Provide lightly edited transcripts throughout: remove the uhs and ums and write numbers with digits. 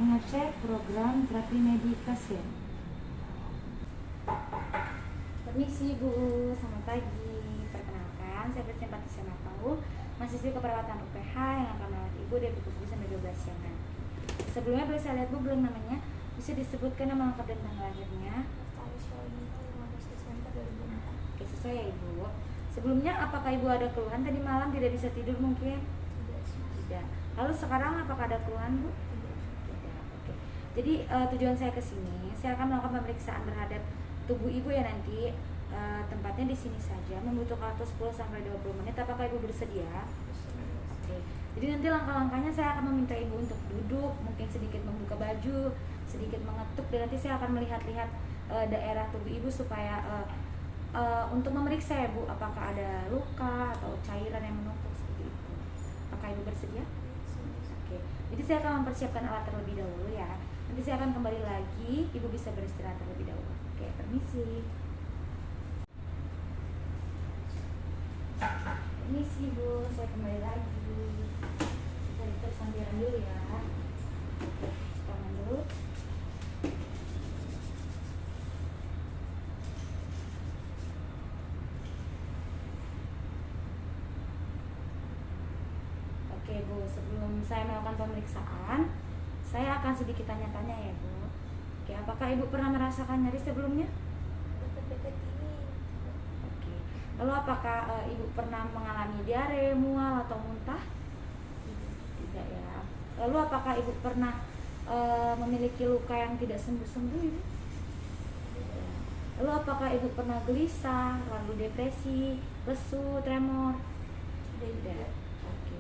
Mengecek program terapi medikasi. Permisi Bu, selamat pagi. Perkenalkan, saya Presiden Patricia Matau, mahasiswi keperawatan UPH yang akan merawat Ibu dari pukul 7 sampai 12 siangan. Sebelumnya boleh saya lihat Bu belum namanya? Bisa disebutkan nama lengkap dan tanggal lahirnya? Oke, sesuai ya Ibu. Sebelumnya apakah Ibu ada keluhan tadi malam tidak bisa tidur mungkin? Tidak. Lalu sekarang apakah ada keluhan Bu? Tidak. Oke. Jadi tujuan saya ke sini, saya akan melakukan pemeriksaan terhadap tubuh Ibu ya nanti. Tempatnya di sini saja, membutuhkan waktu 10 sampai 20 menit. Apakah Ibu bersedia? Oke. Jadi nanti langkah-langkahnya saya akan meminta Ibu untuk duduk, mungkin sedikit membuka baju, sedikit mengetuk, dan nanti saya akan melihat-lihat daerah tubuh Ibu supaya untuk memeriksa ya Bu, apakah ada luka atau cairan yang menumpuk seperti itu. Apakah Ibu bersedia? Oke. Jadi saya akan mempersiapkan alat terlebih dahulu ya. Nanti saya akan kembali lagi, Ibu bisa beristirahat terlebih dahulu. Oke, permisi. Permisi Bu, saya kembali lagi. Kita lihat sambiran dulu ya. Oke, tangan dulu. Oke Bu, sebelum saya melakukan pemeriksaan, saya akan sedikit tanya-tanya ya Bu. Oke, apakah Ibu pernah merasakan nyeri sebelumnya? Oke. Lalu apakah Ibu pernah mengalami diare, mual atau muntah? Tidak ya. Lalu apakah Ibu pernah memiliki luka yang tidak sembuh-sembuh Ibu? Ya. Lalu apakah Ibu pernah gelisah, lalu depresi, lesu, tremor? Tidak. Oke.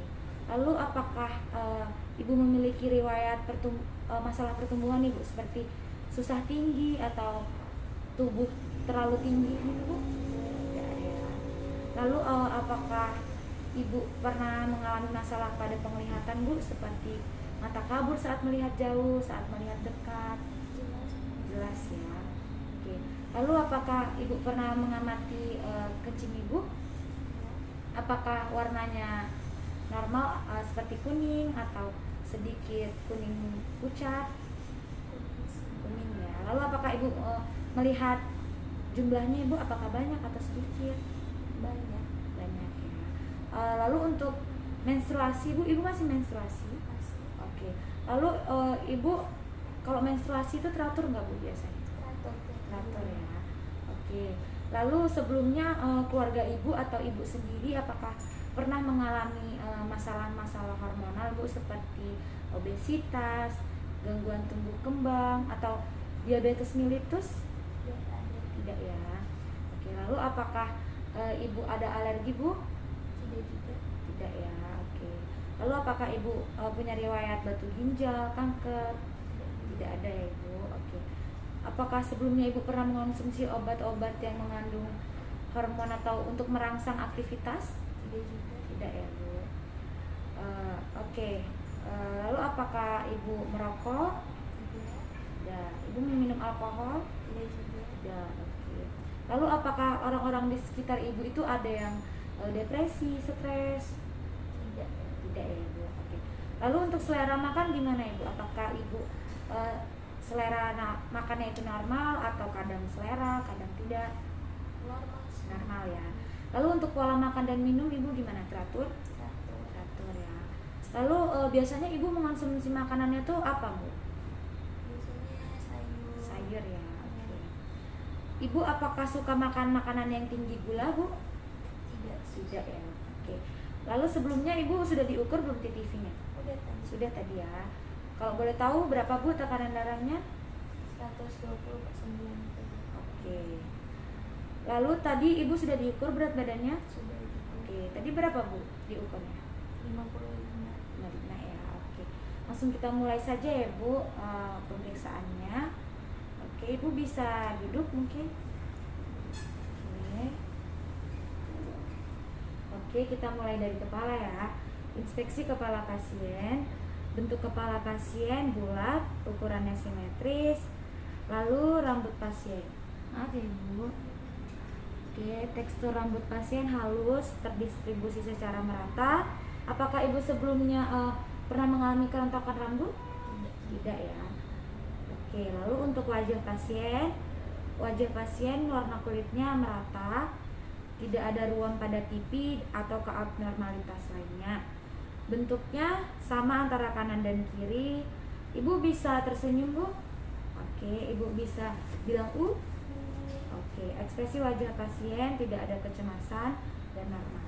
Lalu apakah Ibu memiliki riwayat masalah pertumbuhan Ibu seperti susah tinggi atau tubuh terlalu tinggi Ibu? Tidak ya. Lalu apakah Ibu pernah mengalami masalah pada penglihatan Bu, seperti mata kabur saat melihat jauh, saat melihat dekat? Jelas ya. Oke. Lalu apakah Ibu pernah mengamati kencing Ibu? Apakah warnanya normal seperti kuning atau sedikit kuning pucat? Kuning ya. Lalu apakah Ibu melihat jumlahnya Ibu, apakah banyak atau sedikit? Banyak Ya. Lalu untuk menstruasi Ibu masih menstruasi? masih Oke. Lalu Ibu kalau menstruasi itu teratur nggak Bu biasanya? Teratur ya. Oke. Lalu sebelumnya keluarga Ibu atau Ibu sendiri apakah pernah mengalami masalah-masalah hormonal Bu, seperti obesitas, gangguan tumbuh kembang atau diabetes mellitus? Tidak ya. Oke. Lalu apakah Ibu ada alergi Bu? tidak juga Tidak ya. Oke. Lalu apakah Ibu punya riwayat batu ginjal, kanker? Tidak ada ya Ibu. Oke. Apakah sebelumnya Ibu pernah mengonsumsi obat-obat yang mengandung hormon atau untuk merangsang aktivitas? tidak juga Tidak ya Bu. Oke. Lalu apakah Ibu merokok? tidak Tidak. Ibu meminum alkohol? tidak juga Tidak. Oke. Lalu apakah orang-orang di sekitar Ibu itu ada yang depresi, stres? tidak Tidak ya Ibu. Oke. Lalu untuk selera makan gimana Ibu? Apakah Ibu selera makannya itu normal atau kadang selera, kadang tidak? normal Normal ya. Lalu untuk pola makan dan minum Ibu gimana? Teratur? teratur Teratur ya. Lalu biasanya Ibu mengonsumsi makanannya tuh apa Bu? biasanya sayur Sayur ya. Oke. Ibu apakah suka makan makanan yang tinggi gula Bu? tidak Tidak ya. Oke. Lalu sebelumnya Ibu sudah diukur belum TTV-nya? udah tadi Sudah tadi ya. Kalau boleh tahu berapa Bu tekanan darahnya? 120/90. Oke. Lalu tadi Ibu sudah diukur berat badannya? Sudah juga Oke. Tadi berapa Bu diukurnya? 55 55 ya. Oke. Langsung kita mulai saja ya Bu pemeriksaannya. Oke, Ibu bisa duduk mungkin. Oke. Oke, kita mulai dari kepala ya. Inspeksi kepala pasien. Bentuk kepala pasien bulat, ukurannya simetris. Lalu rambut pasien. Maaf ya Bu. Oke, tekstur rambut pasien halus, terdistribusi secara merata. Apakah Ibu sebelumnya pernah mengalami kerontokan rambut? tidak Tidak ya. Oke, lalu untuk wajah pasien warna kulitnya merata, tidak ada ruang pada pipi atau keabnormalitas lainnya. Bentuknya sama antara kanan dan kiri. Ibu bisa tersenyum, Bu? Oke, Ibu bisa bilang Oke, ekspresi wajah pasien tidak ada kecemasan dan normal.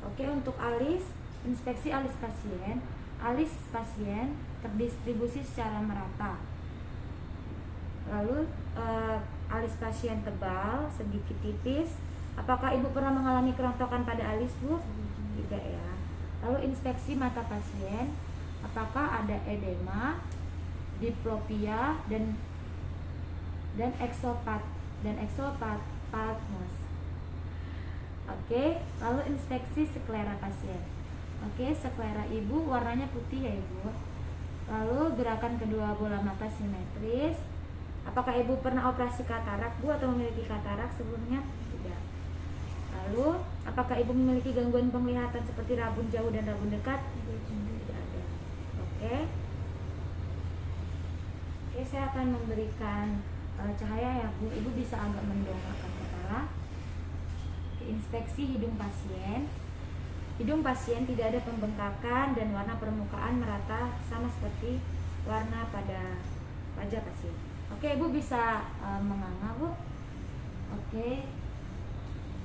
Oke, untuk alis, inspeksi alis pasien. Alis pasien terdistribusi secara merata. Lalu alis pasien tebal, sedikit tipis. Apakah Ibu pernah mengalami kerontokan pada alis, Bu? Tidak ya. Lalu inspeksi mata pasien. Apakah ada edema, diplopia dan exophthalmos. Oke, lalu inspeksi sklera pasien. Oke, sklera Ibu warnanya putih ya, Ibu. Lalu gerakan kedua bola mata simetris. Apakah Ibu pernah operasi katarak, Bu, atau memiliki katarak sebelumnya? Tidak. Lalu, apakah Ibu memiliki gangguan penglihatan seperti rabun jauh dan rabun dekat? Tidak ada. Oke. Oke, saya akan memberikan cahaya ya, Bu. Ibu bisa agak mendongakkan kepala. Inspeksi hidung pasien. Hidung pasien tidak ada pembengkakan dan warna permukaan merata sama seperti warna pada wajah pasien. Oke, Ibu bisa menganga, Bu. Oke.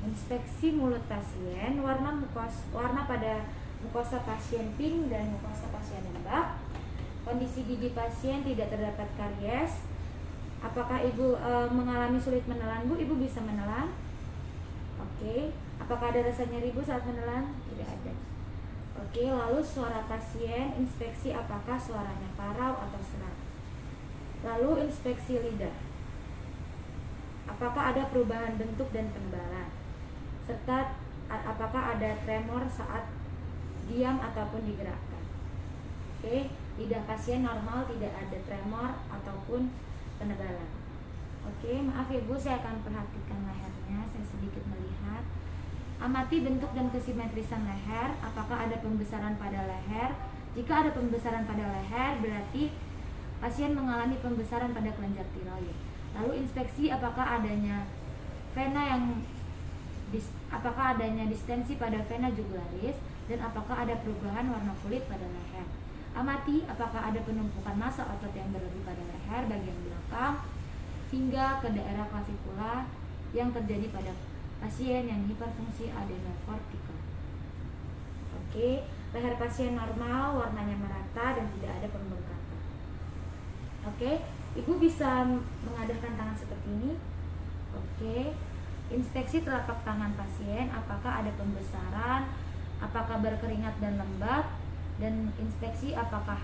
Inspeksi mulut pasien. Warna pada mukosa pasien pink dan mukosa pasien lembab. Kondisi gigi pasien tidak terdapat karies. Apakah Ibu mengalami sulit menelan, Bu? Ibu bisa menelan. Oke. Apakah ada rasa nyeri, Bu, saat menelan? Tidak ada. Oke, lalu suara pasien, inspeksi apakah suaranya parau atau serak. Lalu inspeksi lidah. Apakah ada perubahan bentuk dan penebalan? Serta apakah ada tremor saat diam ataupun digerakkan. Oke, lidah pasien normal, tidak ada tremor ataupun penebalan. Oke, maaf Ibu, saya akan perhatikan lehernya. Saya sedikit melihat. Amati bentuk dan kesimetrisan leher. Apakah ada pembesaran pada leher? Jika ada pembesaran pada leher, berarti pasien mengalami pembesaran pada kelenjar tiroid. Lalu inspeksi apakah adanya distensi pada vena jugularis dan apakah ada perubahan warna kulit pada leher. Amati apakah ada penumpukan massa otot yang berlebih pada leher bagian belakang hingga ke daerah klavikula yang terjadi pada pasien yang hiperfungsi adenokortikal. Oke, leher pasien normal, warnanya merata dan tidak ada pembengkakan. Oke, Ibu bisa mengadahkan tangan seperti ini. Oke, inspeksi telapak tangan pasien, apakah ada pembesaran, apakah berkeringat dan lembab, dan inspeksi apakah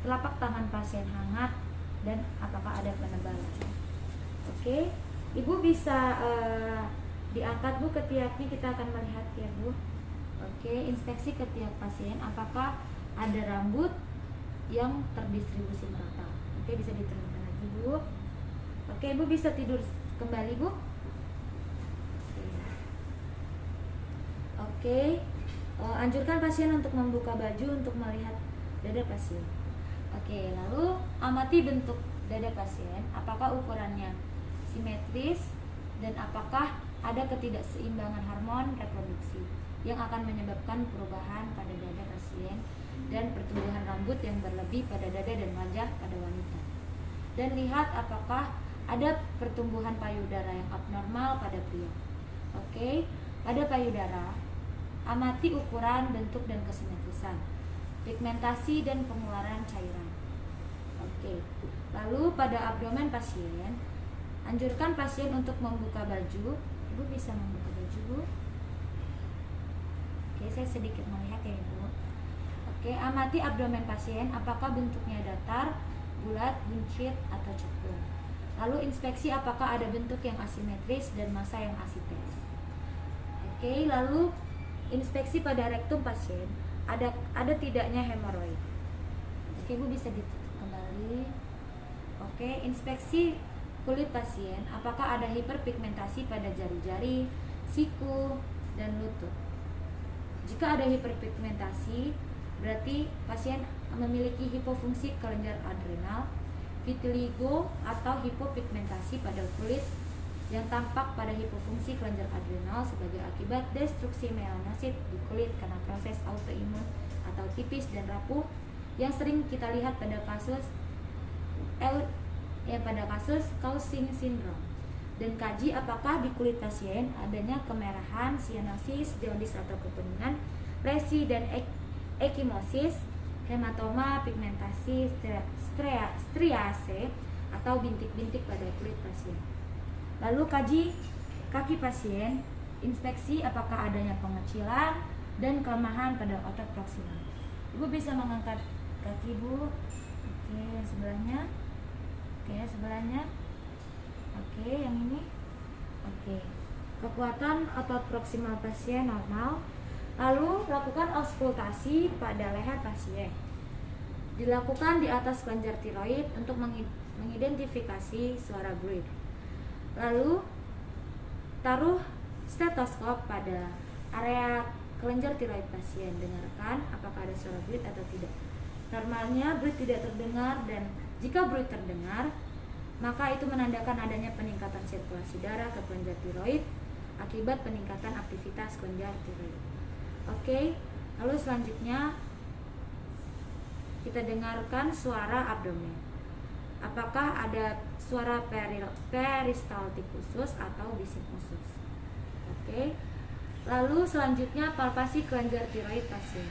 telapak tangan pasien hangat dan apakah ada penebalan. Oke, Ibu bisa diangkat, Bu, ketiaknya, kita akan melihat ya, Bu. Oke, inspeksi ketiak pasien, apakah ada rambut yang terdistribusi merata. Oke, bisa diturunkan lagi, Bu. Oke, Ibu bisa tidur kembali, Bu. Oke, anjurkan pasien untuk membuka baju untuk melihat dada pasien. Oke, lalu amati bentuk dada pasien, apakah ukurannya simetris dan apakah ada ketidakseimbangan hormon reproduksi yang akan menyebabkan perubahan pada dada pasien dan pertumbuhan rambut yang berlebih pada dada dan wajah pada wanita. Dan lihat apakah ada pertumbuhan payudara yang abnormal pada pria. Oke, pada payudara, amati ukuran, bentuk, dan kesimetrisan, pigmentasi dan pengeluaran cairan. Oke, lalu pada abdomen pasien, anjurkan pasien untuk membuka baju. Ibu bisa membuka baju, Bu. Oke, saya sedikit melihat ya, Ibu. Oke, amati abdomen pasien, apakah bentuknya datar, bulat, buncit, atau cekung. Lalu inspeksi apakah ada bentuk yang asimetris dan massa yang asimetris. Oke, lalu inspeksi pada rektum pasien, ada tidaknya hemoroid. Oke, Ibu bisa ditutup kembali. Oke, inspeksi kulit pasien, apakah ada hiperpigmentasi pada jari-jari, siku, dan lutut. Jika ada hiperpigmentasi, Berarti pasien memiliki hipofungsi kelenjar adrenal, vitiligo atau hipopigmentasi pada kulit yang tampak pada hipofungsi kelenjar adrenal sebagai akibat destruksi melanosit di kulit karena proses autoimun atau tipis dan rapuh yang sering kita lihat pada kasus Cushing syndrome. Dan kaji apakah di kulit pasien adanya kemerahan, cyanosis, jaundice atau kekuningan, lesi dan ekimosis, hematoma, pigmentasi, striase atau bintik-bintik pada kulit pasien. Lalu kaji kaki pasien, inspeksi apakah adanya pengecilan dan kelemahan pada otot proksimal. Ibu bisa mengangkat kaki ibu. Oke, sebelahnya. Oke, sebelahnya. Oke, yang ini. Oke. Kekuatan otot proksimal pasien normal. Lalu lakukan auskultasi pada leher pasien. Dilakukan di atas kelenjar tiroid untuk mengidentifikasi suara breath. Lalu taruh stetoskop pada area kelenjar tiroid pasien. Dengarkan apakah ada suara breath atau tidak. Normalnya breath tidak terdengar, dan jika breath terdengar, maka itu menandakan adanya peningkatan sirkulasi darah ke kelenjar tiroid akibat peningkatan aktivitas kelenjar tiroid. Oke, lalu selanjutnya kita dengarkan suara abdomen. Apakah ada suara peristaltik khusus atau bising khusus? Oke. Lalu selanjutnya palpasi kelenjar tiroid pasien.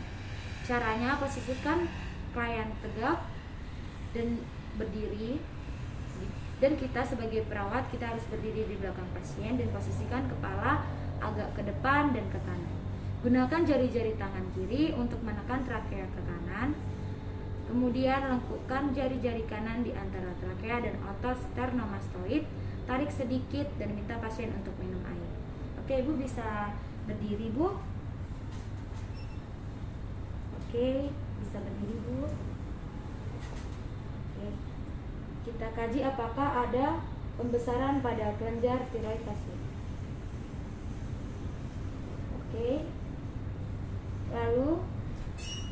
Caranya posisikan klien tegak dan berdiri. Dan kita sebagai perawat kita harus berdiri di belakang pasien dan posisikan kepala agak ke depan dan ke kanan. Gunakan jari-jari tangan kiri untuk menekan trakea ke kanan. Kemudian lengkupkan jari-jari kanan di antara trakea dan otot sternomastoid. Tarik sedikit dan minta pasien untuk minum air. Oke, Ibu bisa berdiri, Bu. Oke, bisa berdiri, Bu. Oke. Kita kaji apakah ada pembesaran pada kelenjar tiroid pasien. Oke. Lalu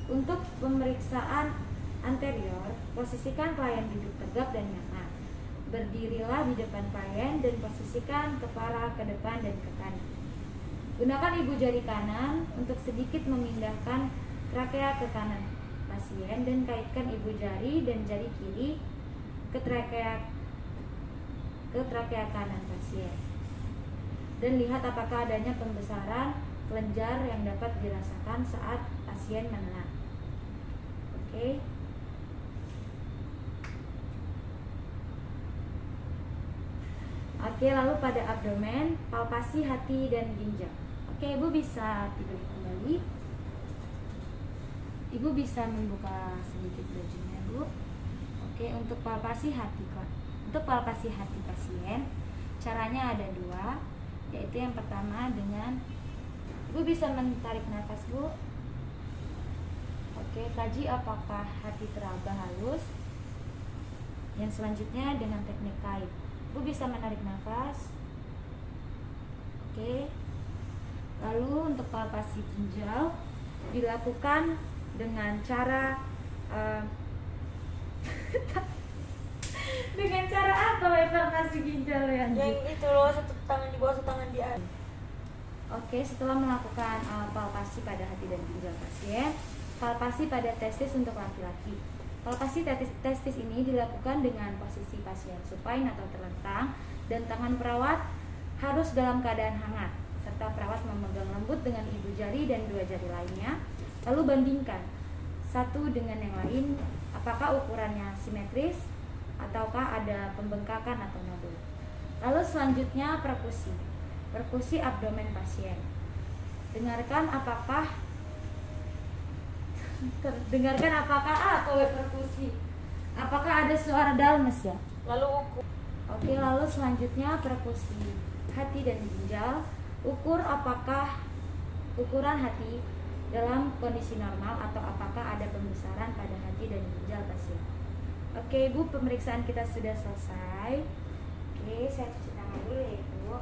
untuk pemeriksaan anterior, posisikan klien duduk tegak dan nyaman. Berdirilah di depan klien dan posisikan kepala ke depan dan ke kanan. Gunakan ibu jari kanan untuk sedikit memindahkan trakea ke kanan pasien dan kaitkan ibu jari dan jari kiri ke trakea kanan pasien. Dan lihat apakah adanya pembesaran kelenjar yang dapat dirasakan saat pasien menenang. Oke. Oke, lalu pada abdomen, palpasi hati dan ginjal. Oke, Ibu bisa tidur kembali. Ibu bisa membuka sedikit bajunya, Bu. Oke, untuk palpasi hati, untuk palpasi hati pasien, caranya ada dua, yaitu yang pertama dengan Ibu bisa menarik nafas, Bu. Oke, kaji apakah hati teraba halus. Yang selanjutnya dengan teknik kait. Ibu bisa menarik nafas. Oke. Lalu untuk palpasi ginjal dilakukan dengan cara dengan cara apa palpasi ginjal ya? Yang itu loh, satu tangan di bawah, satu tangan di atas. Oke, setelah melakukan palpasi pada hati dan ginjal pasien, palpasi pada testis untuk laki-laki. Palpasi testis ini dilakukan dengan posisi pasien supine atau terlentang dan tangan perawat harus dalam keadaan hangat, serta perawat memegang lembut dengan ibu jari dan dua jari lainnya. Lalu bandingkan satu dengan yang lain, apakah ukurannya simetris ataukah ada pembengkakan atau nodul. Lalu selanjutnya perkusi abdomen pasien. Dengarkan apakah perkusi. Apakah ada suara dalmes ya? Lalu ukur. Oke, lalu selanjutnya perkusi hati dan ginjal. Ukur apakah ukuran hati dalam kondisi normal atau apakah ada pembesaran pada hati dan ginjal pasien. Oke, Ibu, pemeriksaan kita sudah selesai. Oke, saya cuci tangan dulu ya, Ibu.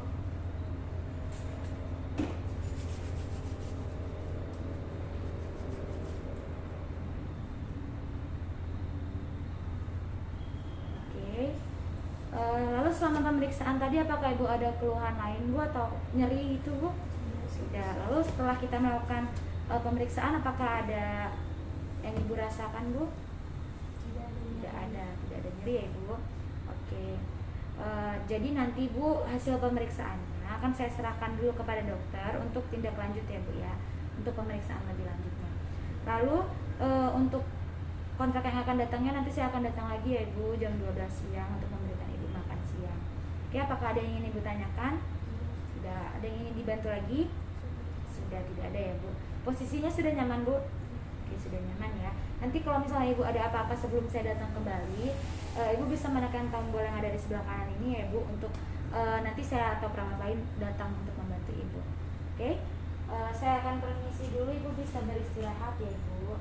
selama pemeriksaan tadi apakah Ibu ada keluhan lain Bu atau nyeri gitu Bu? Sudah. Lalu setelah kita melakukan pemeriksaan apakah ada yang Ibu rasakan Bu? Tidak ada nyeri ya Ibu. Oke. Jadi nanti Bu hasil pemeriksaannya akan saya serahkan dulu kepada dokter untuk tindak lanjut ya Bu ya, untuk pemeriksaan lebih lanjutnya. Lalu untuk kontrak yang akan datangnya nanti saya akan datang lagi ya Ibu jam 12 siang untuk memberikan Ibu makan siang. Oke, apakah ada yang ingin Ibu tanyakan? Tidak. Ada yang ingin dibantu lagi? Sudah, tidak ada ya Bu. Posisinya sudah nyaman Bu? Oke, sudah nyaman ya. Nanti kalau misalnya Ibu ada apa-apa sebelum saya datang kembali, Ibu bisa menekan tombol yang ada di sebelah kanan ini ya Bu, untuk nanti saya atau perawat lain datang untuk membantu Ibu. Oke, saya akan permisi dulu, Ibu bisa beristirahat ya Ibu.